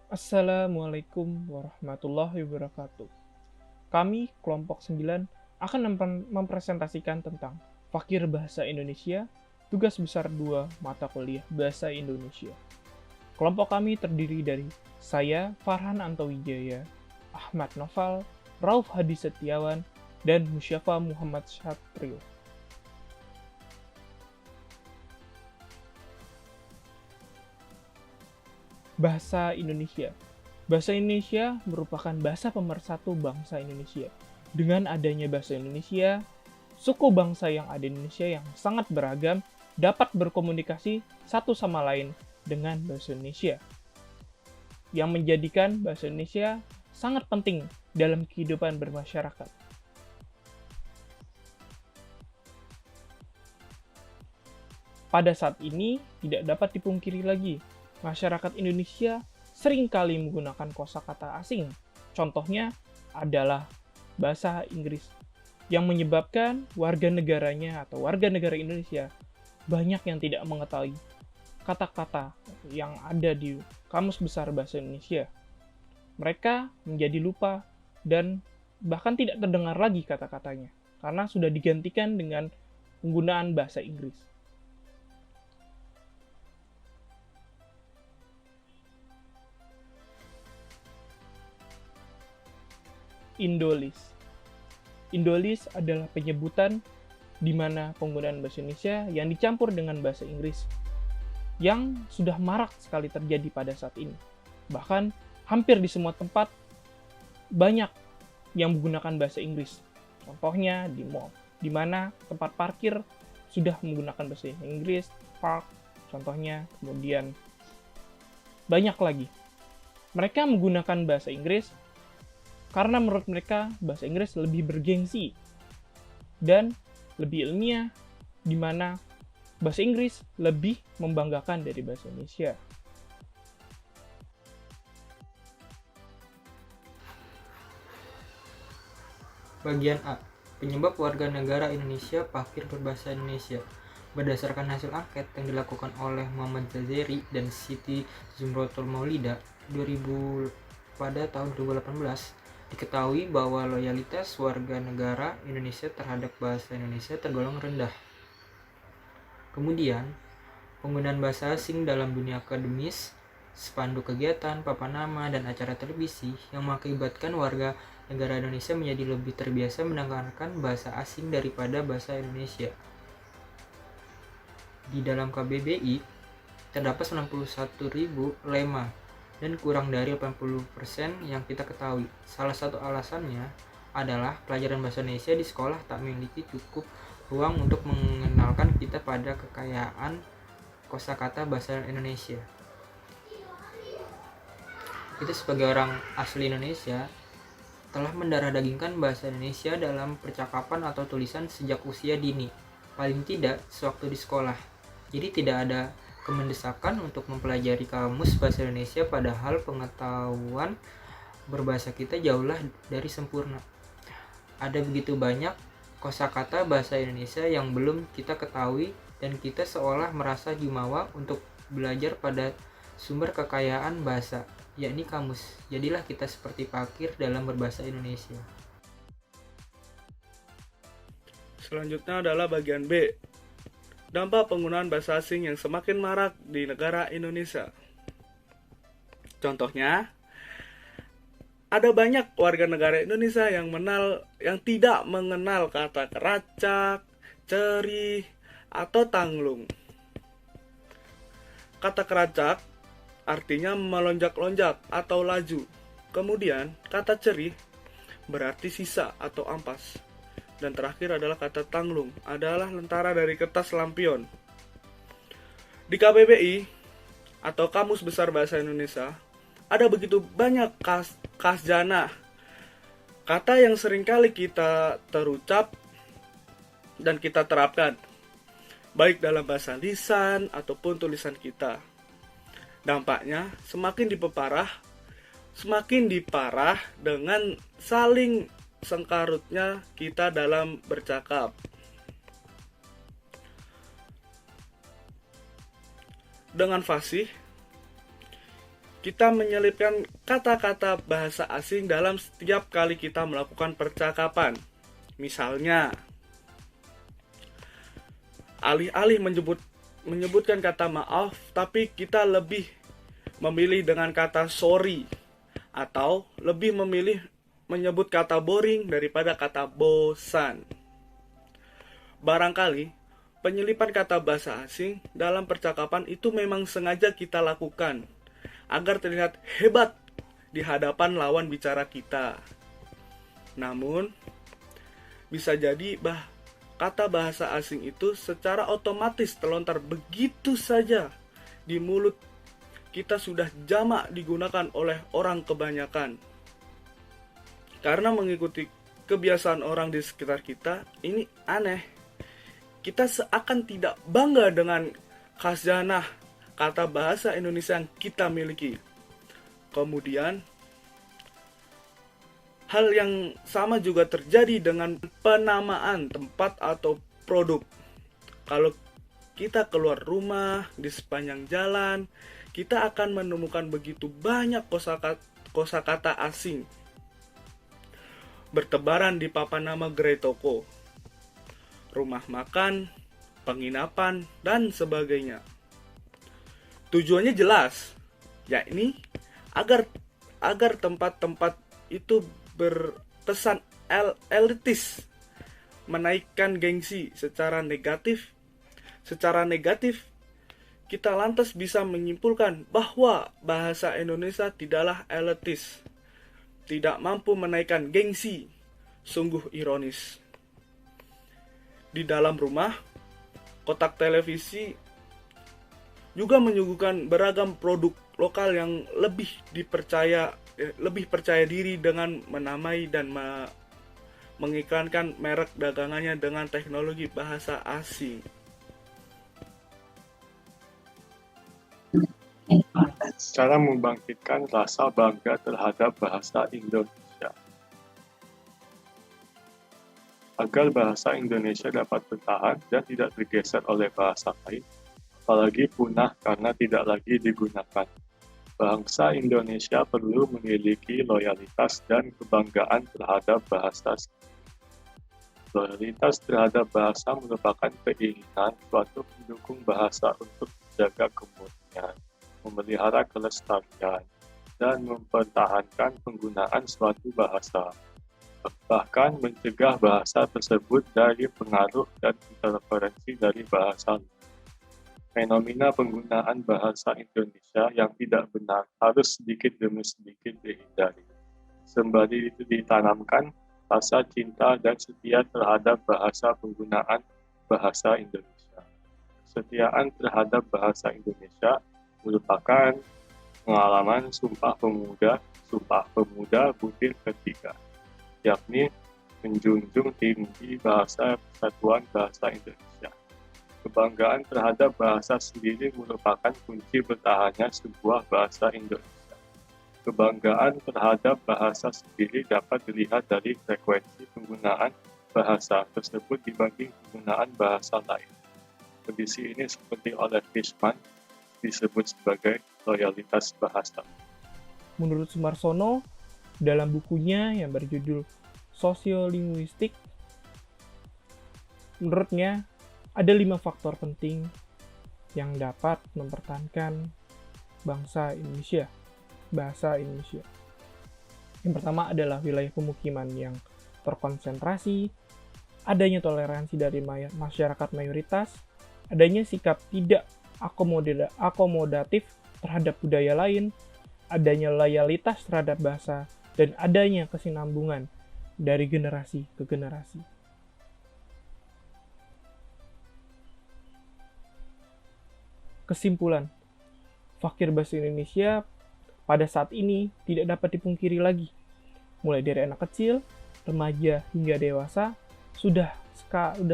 Assalamualaikum warahmatullahi wabarakatuh. Kami, kelompok 9, akan mempresentasikan tentang Fakir Bahasa Indonesia, tugas besar 2 mata kuliah Bahasa Indonesia. Kelompok kami terdiri dari saya, Farhan Antowijaya, Ahmad Noval, Rauf Hadi Setiawan, dan Musyafa Muhammad Satrio. Bahasa Indonesia. Bahasa Indonesia merupakan bahasa pemersatu bangsa Indonesia. Dengan adanya bahasa Indonesia, suku bangsa yang ada di Indonesia yang sangat beragam dapat berkomunikasi satu sama lain dengan bahasa Indonesia. Yang menjadikan bahasa Indonesia sangat penting dalam kehidupan bermasyarakat. Pada saat ini, tidak dapat dipungkiri lagi, masyarakat Indonesia seringkali menggunakan kosakata asing. Contohnya adalah bahasa Inggris, yang menyebabkan warga negaranya atau warga negara Indonesia banyak yang tidak mengetahui kata-kata yang ada di Kamus Besar Bahasa Indonesia. Mereka menjadi lupa dan bahkan tidak terdengar lagi kata-katanya, karena sudah digantikan dengan penggunaan bahasa Inggris. Indolis. Indolis adalah penyebutan di mana penggunaan bahasa Indonesia yang dicampur dengan bahasa Inggris yang sudah marak sekali terjadi pada saat ini. Bahkan hampir di semua tempat banyak yang menggunakan bahasa Inggris. Contohnya di mall, di mana tempat parkir sudah menggunakan bahasa Inggris, park, contohnya, kemudian banyak lagi. Mereka menggunakan bahasa Inggris karena menurut mereka bahasa Inggris lebih bergengsi dan lebih ilmiah, di mana bahasa Inggris lebih membanggakan dari bahasa Indonesia. Bagian A. Penyebab warga negara Indonesia fakir berbahasa Indonesia. Berdasarkan hasil angket yang dilakukan oleh Muhammad Zazeri dan Siti Zumrotul Maulida 2000 pada tahun 2018, diketahui bahwa loyalitas warga negara Indonesia terhadap bahasa Indonesia tergolong rendah. Kemudian, penggunaan bahasa asing dalam dunia akademis, spanduk kegiatan, papan nama, dan acara televisi yang mengakibatkan warga negara Indonesia menjadi lebih terbiasa mendengarkan bahasa asing daripada bahasa Indonesia. Di dalam KBBI, terdapat 91.000 lema dan kurang dari 80% yang kita ketahui. Salah satu alasannya adalah pelajaran bahasa Indonesia di sekolah tak memiliki cukup ruang untuk mengenalkan kita pada kekayaan kosakata bahasa Indonesia. Kita sebagai orang asli Indonesia telah mendarah dagingkan bahasa Indonesia dalam percakapan atau tulisan sejak usia dini, paling tidak sewaktu di sekolah. Jadi tidak ada kemendesakan untuk mempelajari kamus bahasa Indonesia, padahal pengetahuan berbahasa kita jauhlah dari sempurna. Ada begitu banyak kosakata bahasa Indonesia yang belum kita ketahui dan kita seolah merasa jumawa untuk belajar pada sumber kekayaan bahasa, yakni kamus. Jadilah kita seperti fakir dalam berbahasa Indonesia. Selanjutnya adalah bagian B. Dampak penggunaan bahasa asing yang semakin marak di negara Indonesia. Contohnya, ada banyak warga negara Indonesia yang tidak mengenal kata keracak, cerih, atau tanglung. Kata keracak artinya melonjak-lonjak atau laju. Kemudian, kata cerih berarti sisa atau ampas. Dan terakhir adalah kata tanglung, adalah lentara dari kertas lampion. Di KBBI atau Kamus Besar Bahasa Indonesia, ada begitu banyak kasjana, kata yang seringkali kita terucap dan kita terapkan, baik dalam bahasa lisan ataupun tulisan kita. Dampaknya semakin diparah dengan saling sengkarutnya kita dalam bercakap. Dengan fasih, kita menyelipkan kata-kata bahasa asing dalam setiap kali kita melakukan percakapan. Misalnya, alih-alih menyebutkan kata maaf, tapi kita lebih memilih dengan kata sorry, atau lebih memilih menyebut kata boring daripada kata bosan. Barangkali penyelipan kata bahasa asing dalam percakapan itu memang sengaja kita lakukan agar terlihat hebat di hadapan lawan bicara kita. Namun, bisa jadi kata bahasa asing itu secara otomatis terlontar begitu saja di mulut kita, sudah jamak digunakan oleh orang kebanyakan. Karena mengikuti kebiasaan orang di sekitar kita, ini aneh. Kita seakan tidak bangga dengan khazanah kata bahasa Indonesia yang kita miliki. Kemudian, hal yang sama juga terjadi dengan penamaan tempat atau produk. Kalau kita keluar rumah, di sepanjang jalan, kita akan menemukan begitu banyak kosakata asing bertebaran di papan nama gerai toko, rumah makan, penginapan, dan sebagainya. Tujuannya jelas, yakni agar tempat-tempat itu berpesan elitis, menaikkan gengsi secara negatif. Secara negatif, kita lantas bisa menyimpulkan bahwa bahasa Indonesia tidaklah elitis, tidak mampu menaikkan gengsi. Sungguh ironis. Di dalam rumah, kotak televisi juga menyuguhkan beragam produk lokal yang lebih percaya diri dengan menamai dan mengiklankan merek dagangannya dengan teknologi bahasa asing. Cara membangkitkan rasa bangga terhadap bahasa Indonesia. Agar bahasa Indonesia dapat bertahan dan tidak tergeser oleh bahasa lain, apalagi punah karena tidak lagi digunakan. Bangsa Indonesia perlu memiliki loyalitas dan kebanggaan terhadap bahasa. Loyalitas terhadap bahasa merupakan keinginan suatu pendukung bahasa untuk menjaga kemurnian, memelihara kelestarian, dan mempertahankan penggunaan suatu bahasa. Bahkan mencegah bahasa tersebut dari pengaruh dan interferensi dari bahasa lain. Fenomena penggunaan bahasa Indonesia yang tidak benar harus sedikit demi sedikit dihindari. Sembari itu ditanamkan rasa cinta dan setia terhadap penggunaan bahasa Indonesia. Kesetiaan terhadap bahasa Indonesia merupakan pengalaman Sumpah Pemuda butir ketiga, yakni menjunjung tinggi persatuan bahasa Indonesia. Kebanggaan terhadap bahasa sendiri merupakan kunci bertahannya sebuah bahasa Indonesia. Kebanggaan terhadap bahasa sendiri dapat dilihat dari frekuensi penggunaan bahasa tersebut dibanding penggunaan bahasa lain. Kondisi ini seperti oleh Fishman disebut sebagai loyalitas bahasa. Menurut Sumarsono, dalam bukunya yang berjudul Sosiolinguistik, menurutnya ada 5 faktor penting yang dapat mempertahankan bahasa Indonesia. Yang pertama adalah wilayah pemukiman yang terkonsentrasi, adanya toleransi dari masyarakat mayoritas, adanya sikap tidak akomodatif terhadap budaya lain, adanya loyalitas terhadap bahasa, dan adanya kesinambungan dari generasi ke generasi. Kesimpulan, fakir bahasa Indonesia pada saat ini tidak dapat dipungkiri lagi. Mulai dari anak kecil, remaja, hingga dewasa, sudah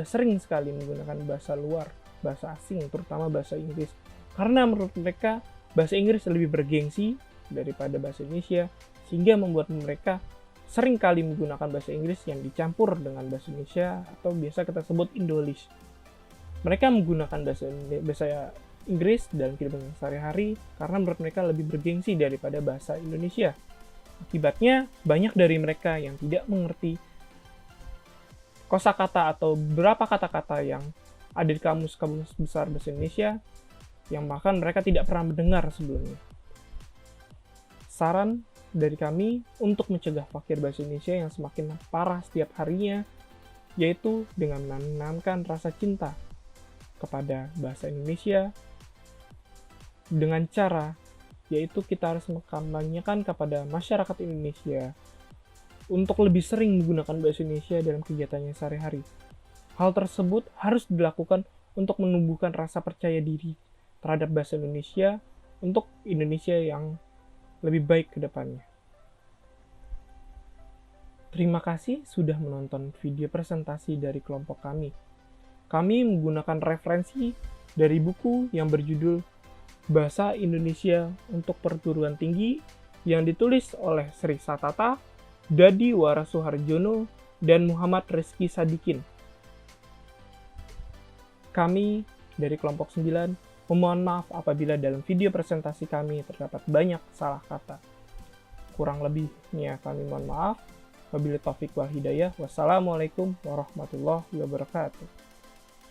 sering sekali menggunakan bahasa luar, bahasa asing, terutama bahasa Inggris. Karena menurut mereka, bahasa Inggris lebih bergengsi daripada bahasa Indonesia, sehingga membuat mereka sering kali menggunakan bahasa Inggris yang dicampur dengan bahasa Indonesia, atau biasa kita sebut Indolish. Mereka menggunakan bahasa Inggris dalam kehidupan sehari-hari karena menurut mereka lebih bergengsi daripada bahasa Indonesia. Akibatnya, banyak dari mereka yang tidak mengerti kosakata atau beberapa kata-kata yang ada di kamus-kamus besar bahasa Indonesia yang bahkan mereka tidak pernah mendengar sebelumnya. Saran dari kami untuk mencegah fakir bahasa Indonesia yang semakin parah setiap harinya, yaitu dengan menanamkan rasa cinta kepada bahasa Indonesia dengan cara yaitu kita harus mengkampanyekan kepada masyarakat Indonesia untuk lebih sering menggunakan bahasa Indonesia dalam kegiatannya sehari-hari. Hal tersebut harus dilakukan untuk menumbuhkan rasa percaya diri terhadap bahasa Indonesia untuk Indonesia yang lebih baik ke depannya. Terima kasih sudah menonton video presentasi dari kelompok kami. Kami menggunakan referensi dari buku yang berjudul Bahasa Indonesia untuk Perguruan Tinggi yang ditulis oleh Sri Satata, Dadi Warasuharjono, dan Muhammad Rizky Sadikin. Kami dari kelompok 9 memohon maaf apabila dalam video presentasi kami terdapat banyak salah kata. Kurang lebihnya kami mohon maaf. Wabillahi taufiq wal hidayah. Wassalamualaikum warahmatullahi wabarakatuh.